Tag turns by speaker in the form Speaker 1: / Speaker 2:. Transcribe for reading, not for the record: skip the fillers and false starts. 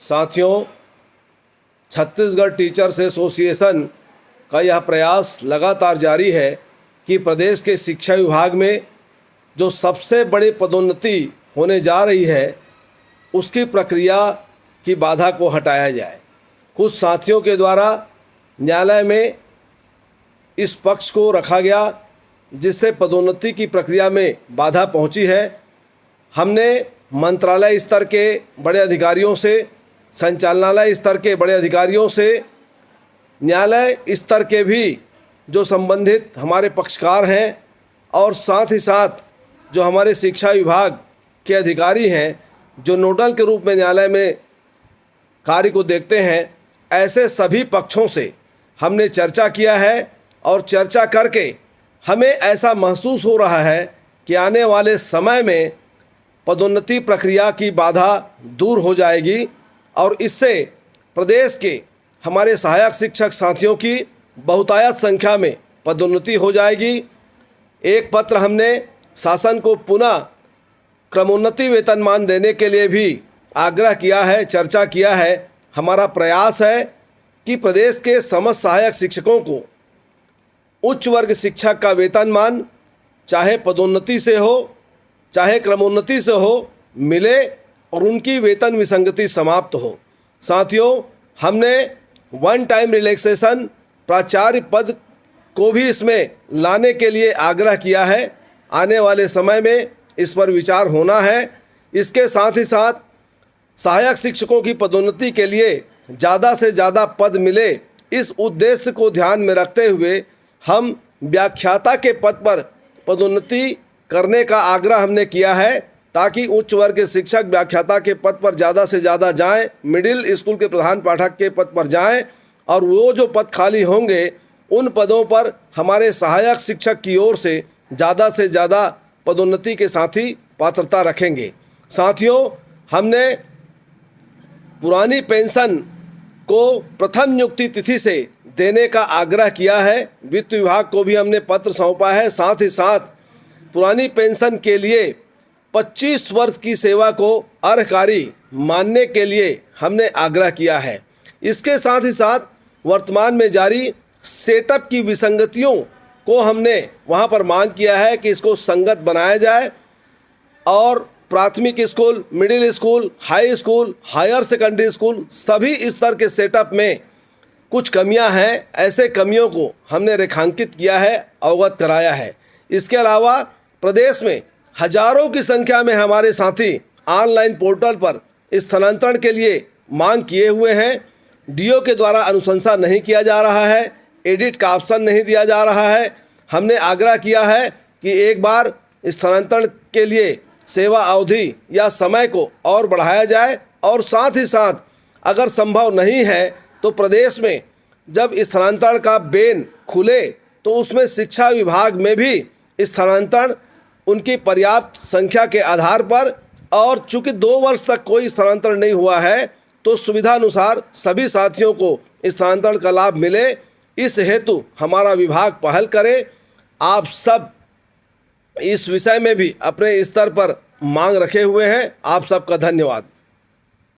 Speaker 1: साथियों, Chhattisgarh teachers association का यह प्रयास लगातार जारी है कि प्रदेश के शिक्षा विभाग में जो सबसे बड़ी पदोन्नति होने जा रही है उसकी प्रक्रिया की बाधा को हटाया जाए। कुछ साथियों के द्वारा न्यायालय में इस पक्ष को रखा गया जिससे पदोन्नति की प्रक्रिया में बाधा पहुंची है। हमने मंत्रालय स्तर के बड़े अधिकारियों से, संचालनालय स्तर के बड़े अधिकारियों से, न्यायालय स्तर के भी जो संबंधित हमारे पक्षकार हैं और साथ ही साथ जो हमारे शिक्षा विभाग के अधिकारी हैं जो नोडल के रूप में न्यायालय में कार्य को देखते हैं, ऐसे सभी पक्षों से हमने चर्चा किया है और चर्चा करके हमें ऐसा महसूस हो रहा है कि आने वाले समय में पदोन्नति प्रक्रिया की बाधा दूर हो जाएगी और इससे प्रदेश के हमारे सहायक शिक्षक साथियों की बहुतायत संख्या में पदोन्नति हो जाएगी। एक पत्र हमने शासन को पुनः क्रमोन्नति वेतनमान देने के लिए भी आग्रह किया है, चर्चा किया है। हमारा प्रयास है कि प्रदेश के समस्त सहायक शिक्षकों को उच्च वर्ग शिक्षक का वेतनमान चाहे पदोन्नति से हो चाहे क्रमोन्नति से हो मिले और उनकी वेतन विसंगति समाप्त हो। साथियों, हमने वन टाइम रिलैक्सेशन प्राचार्य पद को भी इसमें लाने के लिए आग्रह किया है। आने वाले समय में इस पर विचार होना है। इसके साथ ही साथ सहायक शिक्षकों की पदोन्नति के लिए ज़्यादा से ज़्यादा पद मिले, इस उद्देश्य को ध्यान में रखते हुए हम व्याख्याता के पद पर पदोन्नति करने का आग्रह हमने किया है ताकि उच्च वर्ग के शिक्षक व्याख्याता के पद पर ज़्यादा से ज़्यादा जाएं, मिडिल स्कूल के प्रधान पाठक के पद पर जाएं और वो जो पद खाली होंगे उन पदों पर हमारे सहायक शिक्षक की ओर से ज़्यादा पदोन्नति के साथ ही पात्रता रखेंगे। साथियों, हमने पुरानी पेंशन को प्रथम नियुक्ति तिथि से देने का आग्रह किया है। वित्त विभाग को भी हमने पत्र सौंपा है। साथ ही साथ पुरानी पेंशन के लिए 25 वर्ष की सेवा को अर्हकारी मानने के लिए हमने आग्रह किया है। इसके साथ ही साथ वर्तमान में जारी सेटअप की विसंगतियों को हमने वहां पर मांग किया है कि इसको संगत बनाया जाए और प्राथमिक school, middle school, high school, higher secondary school सभी स्तर के सेटअप में कुछ कमियां हैं। ऐसे कमियों को हमने रेखांकित किया है, अवगत कराया है। इसके अलावा प्रदेश में हजारों की संख्या में हमारे साथी ऑनलाइन पोर्टल पर स्थानांतरण के लिए मांग किए हुए हैं। डीओ के द्वारा अनुशंसा नहीं किया जा रहा है, एडिट का ऑप्शन नहीं दिया जा रहा है। हमने आग्रह किया है कि एक बार स्थानांतरण के लिए सेवा अवधि या समय को और बढ़ाया जाए और साथ ही साथ अगर संभव नहीं है तो प्रदेश में जब स्थानांतरण का बेन खुले तो उसमें शिक्षा विभाग में भी स्थानांतरण उनकी पर्याप्त संख्या के आधार पर, और चूंकि 2 वर्ष तक कोई स्थानांतरण नहीं हुआ है तो सुविधा अनुसार सभी साथियों को स्थानांतरण का लाभ मिले। इस हेतु हमारा विभाग पहल करे। आप सब इस विषय में भी अपने स्तर पर मांग रखे हुए हैं। आप सबका धन्यवाद।